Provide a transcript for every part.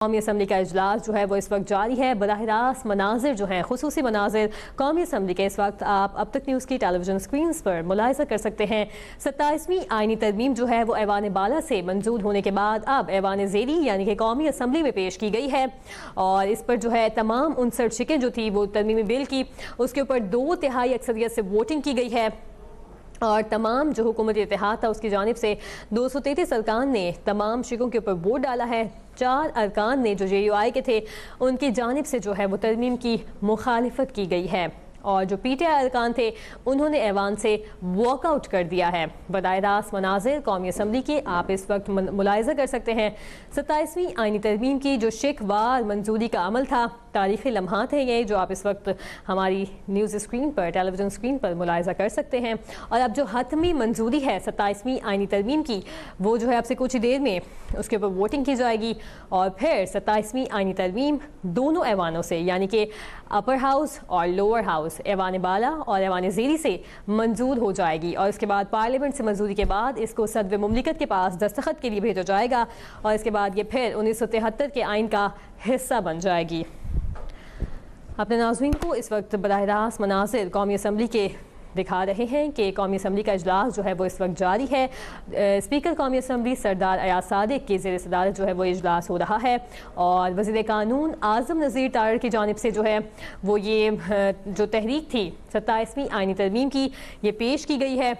कौमी असम्बली का इजलास जो है वो इस वक्त जारी है। बराह रास्त मनाजिर जो हैं, खुसूसी मनाजिर कौमी असम्बली के इस वक्त आप अब तक न्यूज़ की टेलीविजन स्क्रीन पर मुलाहिजा कर सकते हैं। 27वीं आईनी तरमीम जो है वो ऐवान बाला से मंजूर होने के बाद अब ऐवान ज़ेरी यानी कि कौमी असम्बली में पेश की गई है और इस पर जो है तमाम 59 शिकें जो थी वो तरमीमी बिल की उसके ऊपर 2/3 अक्सरियत से वोटिंग की गई है और तमाम जो हुकूमती इत्तेहाद था उसकी जानिब से 233 अरकान ने तमाम शिकों के ऊपर वोट डाला है। 4 अरकान ने जो JUI के थे उनकी जानिब से जो है वो तरमीम की मुखालिफत की गई है और जो PTI अरकान थे उन्होंने ऐवान से वॉकआउट कर दिया है। बराह रास्त मनाजिर कौमी असम्बली के आप इस वक्त मुलाहिजा कर सकते हैं। 27वीं आईनी तरमीम की जो शिकवार मंजूरी का अमल था, तारीख़ी लम्हात है ये जो आप इस वक्त हमारी न्यूज़ स्क्रीन पर, टेलीविज़न स्क्रीन पर मुलाहिजा कर सकते हैं। और अब जो हतमी मंजूरी है 27वीं आईनी तरमीम की वो जो है आपसे कुछ ही देर में उसके ऊपर वोटिंग की जाएगी और फिर 27वीं आईनी तरमीम दोनों ऐवानों से यानी कि अपर हाउस और लोअर हाउस ऐवान बाला और ऐवान ज़ेरी से मंजूर हो जाएगी और इसके बाद पार्लियामेंट से मंजूरी के बाद इसको सदर मुमलिकत के पास दस्तखत के लिए भेजा जाएगा और इसके बाद ये फिर 1973 के आइन का हिस्सा बन जाएगी। अपने नाज़रीन को इस वक्त बराह रास्त मनासिर कौमी असम्बली के दिखा रहे हैं कि कौमी असम्बली का इजलास जो है वो इस वक्त जारी है। स्पीकर कौमी असम्बली सरदार अयाज सादिक की ज़ेर सदारत जो है वो इजलास हो रहा है और वज़ीर कानून आज़म नज़ीर तारड़ की जानिब से जो है वो ये जो तहरीक थी 27वीं आईनी तरमीम की ये पेश की गई है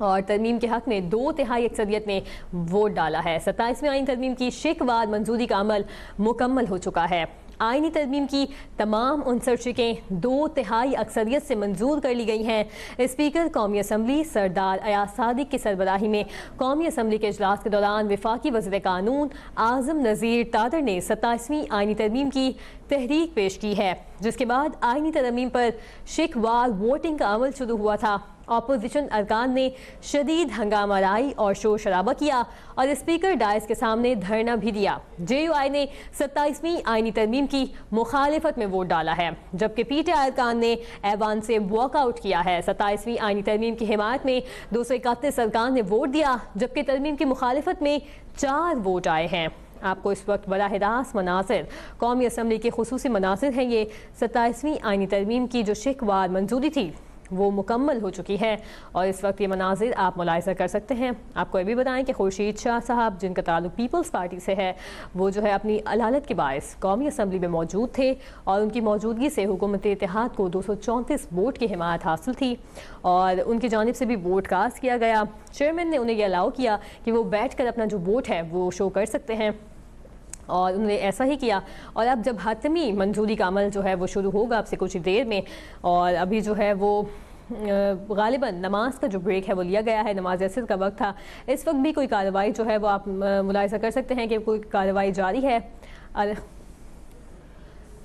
और तरमीम के हक़ में 2/3 अक्सरियत ने वोट डाला है। 27वीं आईनी तरमीम की शिकवार मंजूरी का अमल मुकम्मल हो चुका है। आईनी तरमीम की तमाम 59 शिकें 2/3 अक्सरियत से मंजूर कर ली गई हैं। स्पीकर कौमी असम्बली सरदार अयाज सादिक की सरबराही में कौमी असम्बली के इजलास के दौरान वफाकी वज़ीर कानून आज़म नज़ीर तारड़ ने 27वीं आईनी तरमीम की तहरीक पेश की है जिसके बाद आईनी तरमीम पर शिकवार वोटिंग का अमल शुरू हुआ था। अपोजिशन अरकान ने शदीद हंगामा राई और शोर शराबा किया और स्पीकर डायस के सामने धरना भी दिया। JUI ने 27वीं आईनी तरमीम की मुखालिफत में वोट डाला है जबकि PTI अरकान ने ऐवान से वॉकआउट किया है। 27वीं आईनी तरमीम की हिमायत में 231 अरकान ने वोट दिया जबकि तरमीम की मुखालिफत में 4 वोट आए हैं। आपको इस वक्त बराह रास्त मनासिर कौमी असम्बली के खुसूसी मनासिर हैं। ये 27वीं आईनी तरमीम की जो शिकवार मंजूरी थी वो मुकम्मल हो चुकी है और इस वक्त ये मनाजिर आप मुलाहिजा कर सकते हैं। आपको ये भी बताएं कि खुर्शीद शाह साहब जिनका ताल्लुक पीपल्स पार्टी से है वो जो है अपनी अलालत के बायस कौमी असम्बली में मौजूद थे और उनकी मौजूदगी से हुकूमती इत्तेहाद को 234 वोट की हिमायत हासिल थी और उनकी जानिब से भी वोट कास्ट किया गया। चेयरमैन ने उन्हें यह अलाउ किया कि वो बैठ कर अपना जो वोट है वो शो कर सकते हैं और उन्होंने ऐसा ही किया। और अब जब हतमी मंजूरी का अमल जो है वो शुरू होगा आपसे कुछ ही देर में और अभी जो है वो गालिबन नमाज का जो ब्रेक है वो लिया गया है, नमाज असर का वक्त था। इस वक्त भी कोई कार्रवाई जो है वो आप मुलाहिजा कर सकते हैं कि कोई कार्रवाई जारी है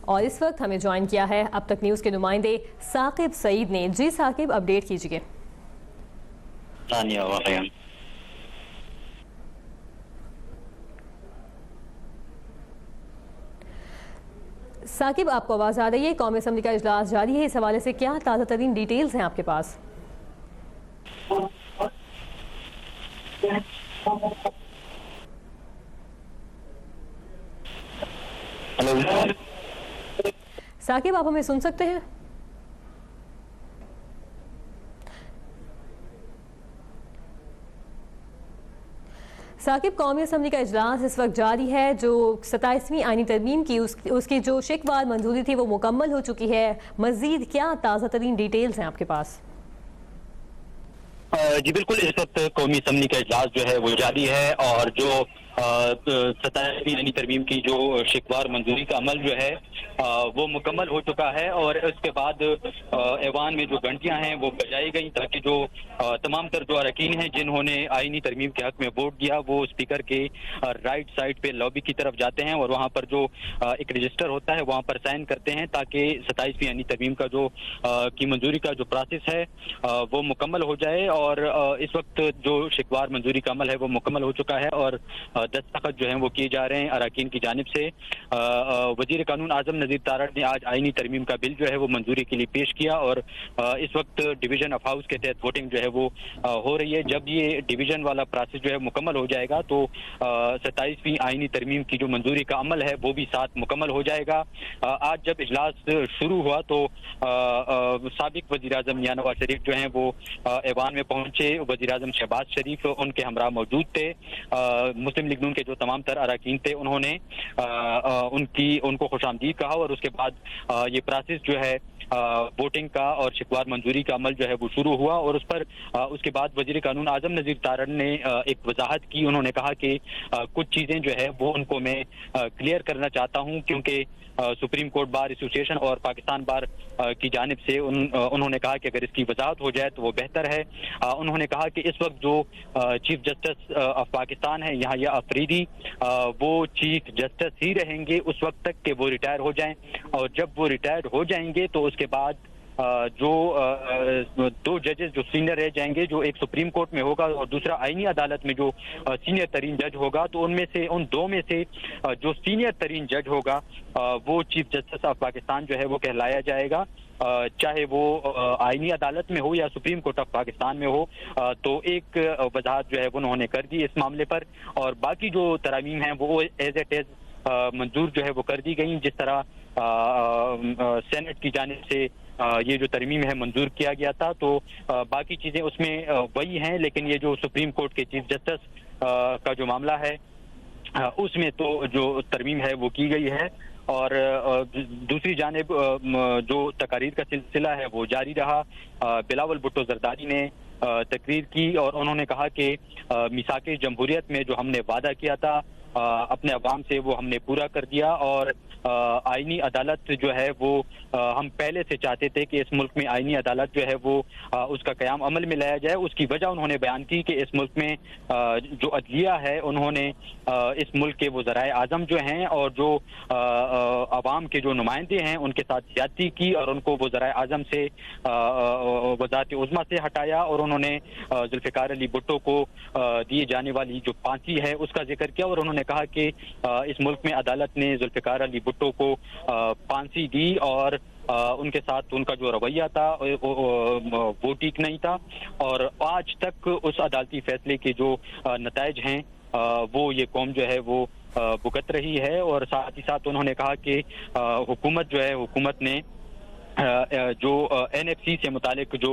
और इस वक्त हमें ज्वाइन किया है अब तक न्यूज़ के नुमाइंदे साकिब सईद ने। जी साकिब, अपडेट कीजिए। साकिब, आपको आवाज़ आ रही है? कौमी असम्बली का इजलास जारी है, इस हवाले से क्या ताज़ा तरीन डिटेल्स हैं आपके पास? साकिब, आप हमें सुन सकते हैं? साकिब, कौमी असम्बली का इजलास इस वक्त जारी है। जो 27वीं आईनी तरमीम की उसकी जो शिकवार मंजूरी थी वो मुकम्मल हो चुकी है। मज़ीद क्या ताज़ा तरीन डिटेल्स हैं आपके पास? जी बिल्कुल, इस वक्त कौमी असम्बली का इजलास जो है वो जारी है और जो 27वीं आईनी तरमीम की जो शिकवार मंजूरी का अमल जो है वो मुकम्मल हो चुका है और उसके बाद ऐवान में जो घंटियां हैं वो बजाई गई ताकि जो तमाम तर जो अरकान हैं जिन्होंने आईनी तरमीम के हक में वोट दिया वो स्पीकर के राइट साइड पे लॉबी की तरफ जाते हैं और वहाँ पर जो एक रजिस्टर होता है वहाँ पर साइन करते हैं ताकि 27वीं आईनी तरमीम का जो की मंजूरी का जो प्रोसेस है वो मुकम्मल हो जाए। और इस वक्त जो शिकवार मंजूरी का अमल है वो मुकम्मल हो चुका है और दस्तखत जो हैं वो किए जा रहे हैं अरकान की जानिब से। वजीर कानून आजम नज़ीर तारड़ ने आज आईनी तरमीम का बिल जो है वो मंजूरी के लिए पेश किया और इस वक्त डिवीजन ऑफ हाउस के तहत वोटिंग जो है वो हो रही है। जब ये डिवीजन वाला प्रोसेस जो है मुकम्मल हो जाएगा तो 27वीं आईनी तरमीम की जो मंजूरी का अमल है वो भी साथ मुकम्मल हो जाएगा। आज जब इजलास शुरू हुआ तो साबिक वज़ीर-ए-आज़म मियां नवाज शरीफ जो हैं वो ऐवान में पहुंचे। वज़ीर-ए-आज़म शहबाज शरीफ उनके हमरा मौजूद थे। मुस्लिम लीग नून के जो तमाम तर अरकान थे उन्होंने उनको खुशामदीद कहा और उसके बाद ये प्रोसेस जो है वोटिंग का और शिकवार मंजूरी का अमल जो है वो शुरू हुआ और उस पर उसके बाद वजीर कानून आजम नज़ीर तारड़ ने एक वजाहत की। उन्होंने कहा कि कुछ चीज़ें जो है वो उनको मैं क्लियर करना चाहता हूं क्योंकि सुप्रीम कोर्ट बार एसोसिएशन और पाकिस्तान बार की जानिब से उन्होंने कहा कि अगर इसकी वजाहत हो जाए तो वो बेहतर है। उन्होंने कहा कि इस वक्त जो चीफ जस्टिस ऑफ पाकिस्तान है यहाँ अफरीदी वो चीफ जस्टिस ही रहेंगे उस वक्त तक कि वो रिटायर हो जाएं और जब वो रिटायर हो जाएंगे तो उसके बाद जो दो जजेस जो सीनियर रह जाएंगे, जो एक सुप्रीम कोर्ट में होगा और दूसरा आईनी अदालत में जो सीनियर तरीन जज होगा, तो उनमें से उन दो में से जो सीनियर तरीन जज होगा वो चीफ जस्टिस ऑफ पाकिस्तान जो है वो कहलाया जाएगा, चाहे वो आईनी अदालत में हो या सुप्रीम कोर्ट ऑफ पाकिस्तान में हो। तो एक वजाहत जो है वो उन्होंने कर दी इस मामले पर और बाकी जो तरामीम हैं वो एज इट इज मंजूर जो है वो कर दी गई। जिस तरह सेनेट की जानिब से ये जो तरमीम है मंजूर किया गया था तो बाकी चीज़ें उसमें वही हैं, लेकिन ये जो सुप्रीम कोर्ट के चीफ जस्टिस का जो मामला है उसमें तो जो तरमीम है वो की गई है। और दूसरी जानिब जो तकारीर का सिलसिला है वो जारी रहा। बिलावल भुट्टो जरदारी ने तकरीर की और उन्होंने कहा कि मिसाके जमहूरियत में जो हमने वादा किया था अपने अवाम से वो हमने पूरा कर दिया और आईनी अदालत जो है वो हम पहले से चाहते थे कि इस मुल्क में आईनी अदालत जो है वो उसका क़याम अमल में लाया जाए। उसकी वजह उन्होंने बयान की कि इस मुल्क में जो अदलिया है उन्होंने इस मुल्क के वज़राए आज़म जो हैं और जो अवाम के जो नुमाइंदे हैं उनके साथ ज्यादती की और उनको वज़राए आज़म से वज़ारत उज़्मा से हटाया और उन्होंने जुल्फ़िकार अली भुट्टो को दिए जाने वाली जो फांसी है उसका जिक्र किया और उन्होंने कहा कि इस मुल्क में अदालत ने जुल्फ़िकार अली भुट्टो को फांसी दी और उनके साथ उनका जो रवैया था वो ठीक नहीं था और आज तक उस अदालती फैसले के जो नताइज हैं वो ये कौम जो है वो भुगत रही है। और साथ ही साथ उन्होंने कहा कि हुकूमत जो है हुकूमत ने जो NFC से मुतालिक जो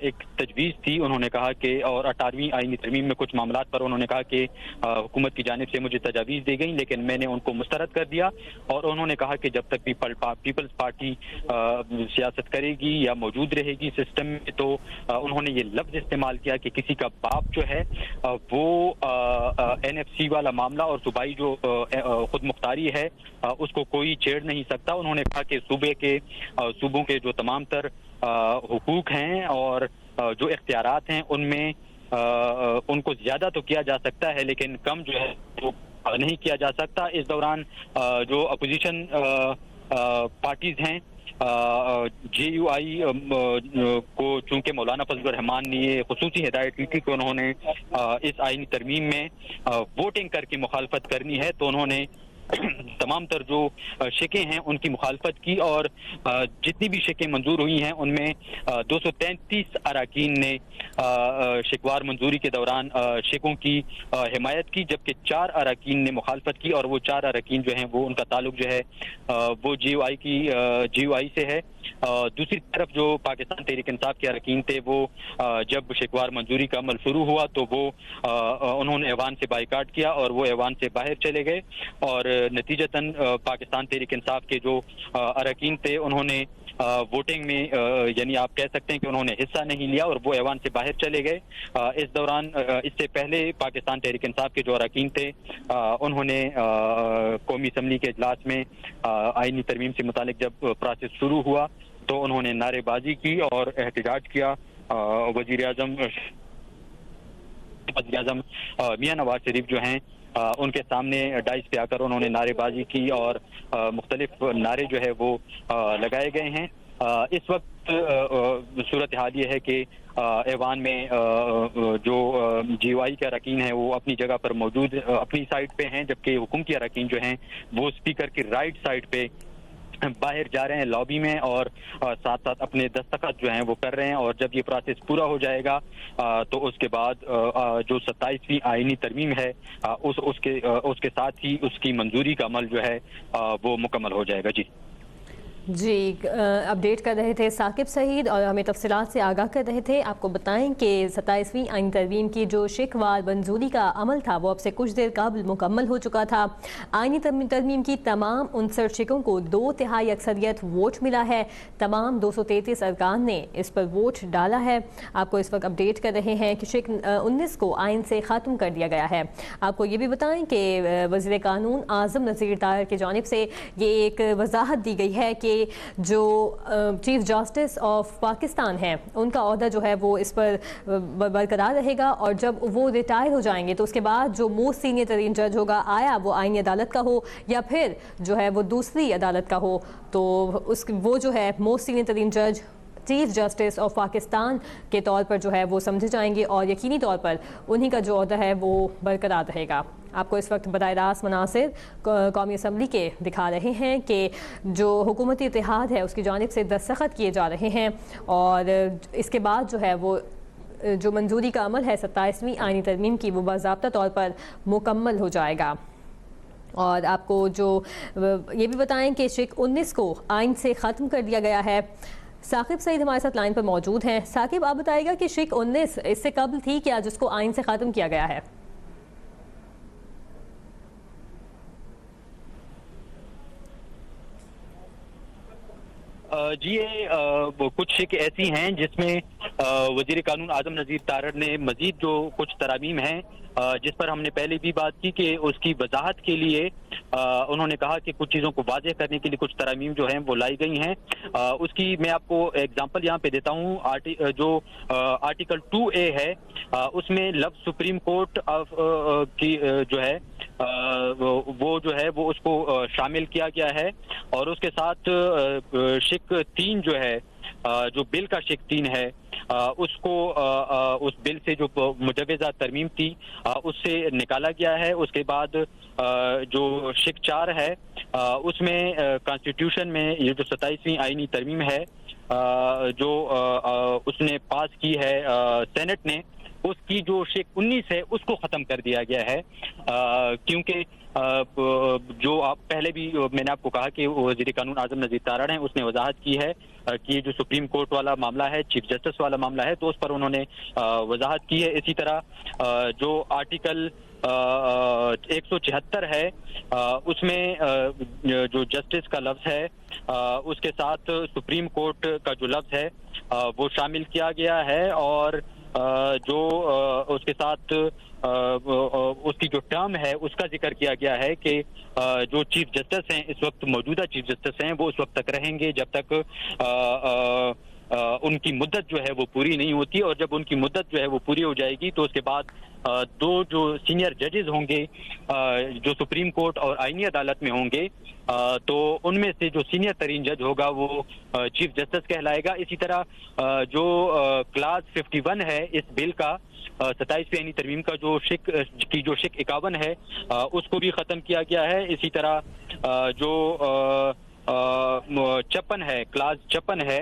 एक तजवीज़ थी उन्होंने कहा कि और 18वीं आईनी तरमीम में कुछ मामलात पर उन्होंने कहा कि हुकूमत की जानिब से मुझे तजावीज़ दी गई लेकिन मैंने उनको मुस्तरद कर दिया और उन्होंने कहा कि जब तक पीपल्स पार्टी सियासत करेगी या मौजूद रहेगी सिस्टम में तो उन्होंने ये लफ्ज़ इस्तेमाल किया कि किसी का बाप जो है वो NFC वाला मामला और सूबाई जो खुद मुख्तारी है उसको कोई छेड़ नहीं सकता। उन्होंने कहा कि सूबों के जो तमाम तर हुकूक हैं और जो इख्तियारात हैं उनमें उनको ज्यादा तो किया जा सकता है लेकिन कम जो है वो नहीं किया जा सकता। इस दौरान जो अपोजिशन पार्टीज हैं JUI को चूंकि मौलाना फजलुर रहमान ने ये खुसूसी हिदायत की थी कि उन्होंने इस आईनी तरमीम में वोटिंग करके मुखालफत करनी है तो उन्होंने तमाम तर जो शिकें हैं उनकी मुखालफत की और जितनी भी शिकें मंजूर हुई हैं उनमें 233 अरकान ने शिकवार मंजूरी के दौरान शिकों की हिमायत की जबकि 4 अरकान ने मुखालफत की और वो 4 अरकान जो हैं वो उनका ताल्लुक जो है वो JUI से है। दूसरी तरफ जो पाकिस्तान तहरीक इंसाफ के अरकान थे वो जब शिकवार मंजूरी का अमल शुरू हुआ तो वो उन्होंने ऐवान से बाइकाट किया और वो ऐवान से बाहर चले गए और नतीजतन पाकिस्तान तहरीक इंसाफ के जो अरकान थे उन्होंने वोटिंग में यानी आप कह सकते हैं कि उन्होंने हिस्सा नहीं लिया और वो ऐवान से बाहर चले गए। इस दौरान इससे पहले पाकिस्तान तहरीक इंसाफ के जो अरकान थे उन्होंने कौमी असम्बली के इजलास में आईनी तरमीम से मुतालिक जब प्रोसेस शुरू हुआ तो उन्होंने नारेबाजी की और एहतजाज किया। वजीर आजम मियां नवाज शरीफ जो हैं उनके सामने डाइस पे आकर उन्होंने नारेबाजी की और मुख्तलिफ नारे जो है वो लगाए गए हैं। इस वक्त सूरत हाल ये है कि ऐवान में जो GOI के अरकान हैं वो अपनी जगह पर मौजूद अपनी साइड पे हैं, जबकि हुकूमती अरकान जो हैं वो स्पीकर की राइट साइड पे बाहर जा रहे हैं लॉबी में, और साथ साथ अपने दस्तखत जो हैं वो कर रहे हैं। और जब ये प्रोसेस पूरा हो जाएगा तो उसके बाद जो 27वीं आईनी तरमीम है उसके साथ ही उसकी मंजूरी का अमल जो है वो मुकम्मल हो जाएगा। जी, अपडेट कर रहे थे साकिब सईद और हमें तफसीलात से आगाह कर रहे थे। आपको बताएं कि 27वीं आईन तरमीम की जो शिकवार मंजूरी का अमल था वो अब से कुछ देर कबल मुकम्मल हो चुका था। आईनी तरमीम की तमाम 59 शिकों को 2/3 अक्सरियत वोट मिला है। तमाम 233 अरकान ने इस पर वोट डाला है। आपको इस वक्त अपडेट कर रहे हैं कि शिक 19 को आइन से ख़त्म कर दिया गया है। आपको ये भी बताएं कि वज़ीर कानून आज़म नज़ीर तारड़ की जानिब से ये एक वजाहत दी गई है कि जो चीफ जस्टिस ऑफ पाकिस्तान है उनका ओहदा जो है वो इस पर बरकरार रहेगा, और जब वो रिटायर हो जाएंगे तो उसके बाद जो मोस्ट सीनियर तरीन जज होगा, आया वो आईनी अदालत का हो या फिर जो है वो दूसरी अदालत का हो, तो वो जो है मोस्ट सीनियर तरीन जज चीफ जस्टिस ऑफ पाकिस्तान के तौर पर जो है वो समझे जाएंगे और यकीनी तौर पर उन्हीं का जो ओहदा है वो बरकरार रहेगा। आपको इस वक्त बराह रास्त मनासिर कौमी असम्बली के दिखा रहे हैं कि जो हुकूमती इत्तेहाद है उसकी जानिब से दस्तखत किए जा रहे हैं, और इसके बाद जो है वो जो मंजूरी का अमल है 27वीं आईनी तरमीम की वो बाज़ाब्ता तौर पर मुकम्मल हो जाएगा। और आपको जो ये भी बताएं कि शिक 19 को आइन से ख़त्म कर दिया गया है। साकिब सईद हमारे साथ लाइन पर मौजूद हैं। साकिब, आप बताइएगा कि शिक 19 इससे कबल थी क्या जिसको आइन से ख़त्म किया गया है? जी, ये कुछ शिक ऐसी हैं जिसमें वजीर कानून आज़म नज़ीर तारड़ ने मजीद जो कुछ तरामीम हैं जिस पर हमने पहले भी बात की कि उसकी वजाहत के लिए उन्होंने कहा कि कुछ चीज़ों को वाज़ेह करने के लिए कुछ तरामीम जो हैं वो लाई गई हैं। उसकी मैं आपको एग्जांपल यहाँ पे देता हूँ। आर्टिकल 2A है, उसमें लफ्ज़ सुप्रीम कोर्ट की जो है वो जो है वो उसको शामिल किया गया है, और उसके साथ शिक 3 जो है जो बिल का शिक 3 है उसको उस बिल से जो मुजवज़ा तरमीम थी उससे निकाला गया है। उसके बाद जो शिक 4 है उसमें कॉन्स्टिट्यूशन में ये जो 27वीं आईनी तरमीम है जो उसने पास की है सेनेट ने, उसकी जो शिक 19 है उसको ख़त्म कर दिया गया है, क्योंकि जो आप पहले भी मैंने आपको कहा कि वज़ीर कानून आज़म नज़ीर तारड़ हैं, उसने वजाहत की है कि ये जो सुप्रीम कोर्ट वाला मामला है, चीफ जस्टिस वाला मामला है, तो उस पर उन्होंने वजाहत की है। इसी तरह जो आर्टिकल 176 है उसमें जो जस्टिस का लफ्ज़ है उसके साथ सुप्रीम कोर्ट का जो लफ्ज़ है वो शामिल किया गया है, और जो उसके साथ उसकी जो टर्म है उसका जिक्र किया गया है कि जो चीफ जस्टिस हैं इस वक्त मौजूदा चीफ जस्टिस हैं वो उस वक्त तक रहेंगे जब तक उनकी मुद्दत जो है वो पूरी नहीं होती, और जब उनकी मुद्दत जो है वो पूरी हो जाएगी तो उसके बाद दो जो सीनियर जजेस होंगे जो सुप्रीम कोर्ट और आईनी अदालत में होंगे तो उनमें से जो सीनियर तरीन जज होगा वो चीफ जस्टिस कहलाएगा। इसी तरह जो क्लास 51 है इस बिल का 27वीं आईनी तरमीम का जो शिक 51 है उसको भी ख़त्म किया गया है। इसी तरह जो 56 है, क्लास 56 है,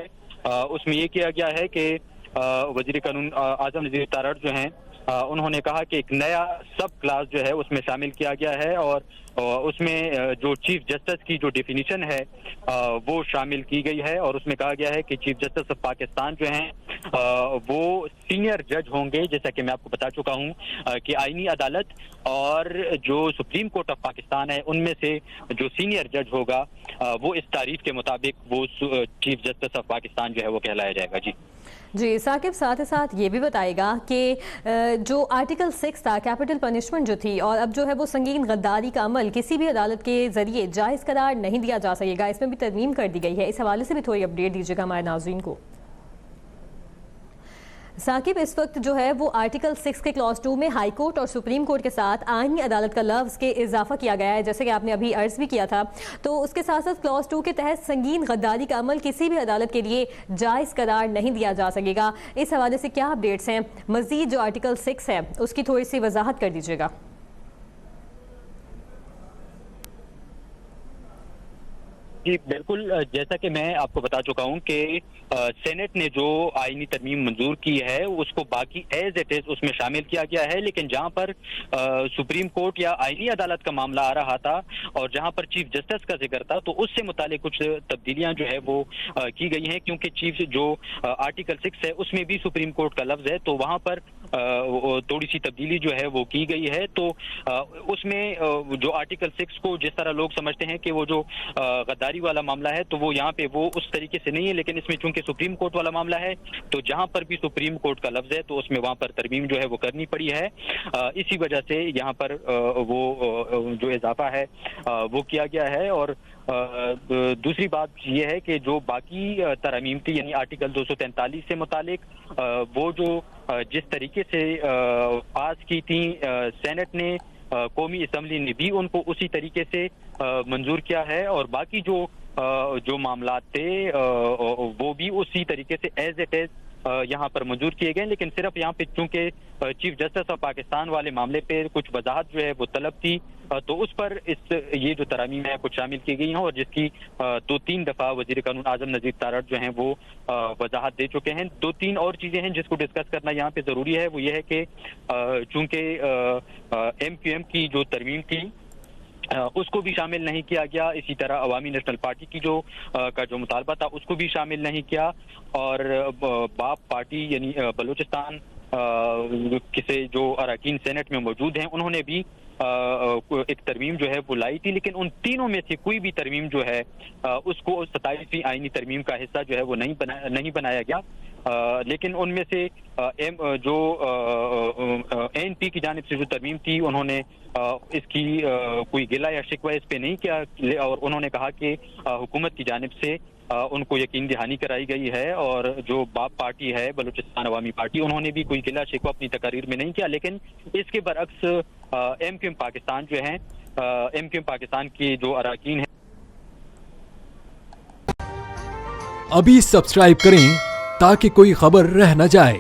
उसमें ये किया गया है कि वज़ीर कानून आज़म नज़ीर तारड़ जो हैं उन्होंने कहा कि एक नया सब क्लास जो है उसमें शामिल किया गया है, और उसमें जो चीफ जस्टिस की जो डेफिनेशन है वो शामिल की गई है, और उसमें कहा गया है कि चीफ जस्टिस ऑफ पाकिस्तान जो हैं वो सीनियर जज होंगे, जैसा कि मैं आपको बता चुका हूं कि आईनी अदालत और जो सुप्रीम कोर्ट ऑफ पाकिस्तान है उनमें से जो सीनियर जज होगा वो इस तारीफ के मुताबिक वो चीफ जस्टिस ऑफ पाकिस्तान जो है वो कहलाया जाएगा। जी साकिब, साथ ही साथ ये भी बताएगा कि जो आर्टिकल 6 था, कैपिटल पनिशमेंट जो थी, और अब जो है वो संगीन गद्दारी का अमल किसी भी अदालत के जरिए जायज़ करार नहीं दिया जा सकेगा, इसमें भी तरमीम कर दी गई है। इस हवाले से भी थोड़ी अपडेट दीजिएगा हमारे नाज़रीन को। साकिब, इस वक्त जो है वो आर्टिकल 6 के क्लॉज 2 में हाई कोर्ट और सुप्रीम कोर्ट के साथ आईनी अदालत का लफ्ज़ के इजाफा किया गया है, जैसे कि आपने अभी अर्ज भी किया था। तो उसके साथ साथ क्लॉज 2 के तहत संगीन गद्दारी का अमल किसी भी अदालत के लिए जायज़ करार नहीं दिया जा सकेगा। इस हवाले से क्या अपडेट्स हैं? मज़ीद जो आर्टिकल 6 है उसकी थोड़ी सी वजाहत कर दीजिएगा। जी बिल्कुल, जैसा कि मैं आपको बता चुका हूं कि सेनेट ने जो आईनी तरमीम मंजूर की है उसको बाकी एज इट इज उसमें शामिल किया गया है, लेकिन जहां पर सुप्रीम कोर्ट या आईनी अदालत का मामला आ रहा था और जहां पर चीफ जस्टिस का जिक्र था, तो उससे मुतालिक कुछ तब्दीलियां जो है वो की गई हैं, क्योंकि चीफ जो आर्टिकल 6 है उसमें भी सुप्रीम कोर्ट का लफ्ज है, तो वहां पर थोड़ी सी तब्दीली जो है वो की गई है। तो उसमें जो आर्टिकल 6 को जिस तरह लोग समझते हैं कि वो जो गद्दारी वाला मामला है, तो वो यहाँ पे वो उस तरीके से नहीं है, लेकिन इसमें चूंकि सुप्रीम कोर्ट वाला मामला है तो जहां पर भी सुप्रीम कोर्ट का लफ्ज है तो उसमें वहां पर तरमीम जो है वो करनी पड़ी है। इसी वजह से यहाँ पर वो जो इजाफा है वो किया गया है। और दूसरी बात यह है कि जो बाकी तरमीम थी, यानी आर्टिकल 243 से मुतालिक वो जो जिस तरीके से पास की थी सेनेट ने, कौमी असम्बली ने भी उनको उसी तरीके से मंजूर किया है, और बाकी जो मामला थे वो भी उसी तरीके से एज इट इज यहाँ पर मंजूर किए गए। लेकिन सिर्फ यहाँ पे चूंकि चीफ जस्टिस ऑफ पाकिस्तान वाले मामले पे कुछ वजाहत जो है वो तलब थी, तो उस पर ये जो तरामीम है कुछ शामिल की गई हैं, और जिसकी 2-3 दफा वजीर कानून आजम नजीर तारड़ जो हैं वो वजाहत दे चुके हैं। 2-3 और चीजें हैं जिसको डिस्कस करना यहाँ पे जरूरी है, वो ये है कि चूंकि MQM की जो तरमीम थी उसको भी शामिल नहीं किया गया, इसी तरह अवामी नेशनल पार्टी की का जो मुतालबा था उसको भी शामिल नहीं किया, और बाप पार्टी यानी बलूचिस्तान किसे जो अरकान सेनेट में मौजूद हैं उन्होंने भी एक तरमीम जो है वो लाई थी, लेकिन उन तीनों में से कोई भी तरमीम जो है उसको 27वीं आईनी तरमीम का हिस्सा जो है वो नहीं बनाया गया। लेकिन उनमें से जो ANP की जानिब से जो तरमीम थी उन्होंने इसकी कोई गिला या शिकवा इस पे नहीं किया, और उन्होंने कहा कि हुकूमत की जानिब से उनको यकीन दहानी कराई गई है, और जो बाप पार्टी है बलूचिस्तान अवामी पार्टी, उन्होंने भी कोई गिला शिकवा अपनी तकारीर में नहीं किया। लेकिन इसके बरअक्स MQM पाकिस्तान जो है, MQM पाकिस्तान की जो अरकान है, अभी सब्सक्राइब करें ताकि कोई खबर रह न जाए।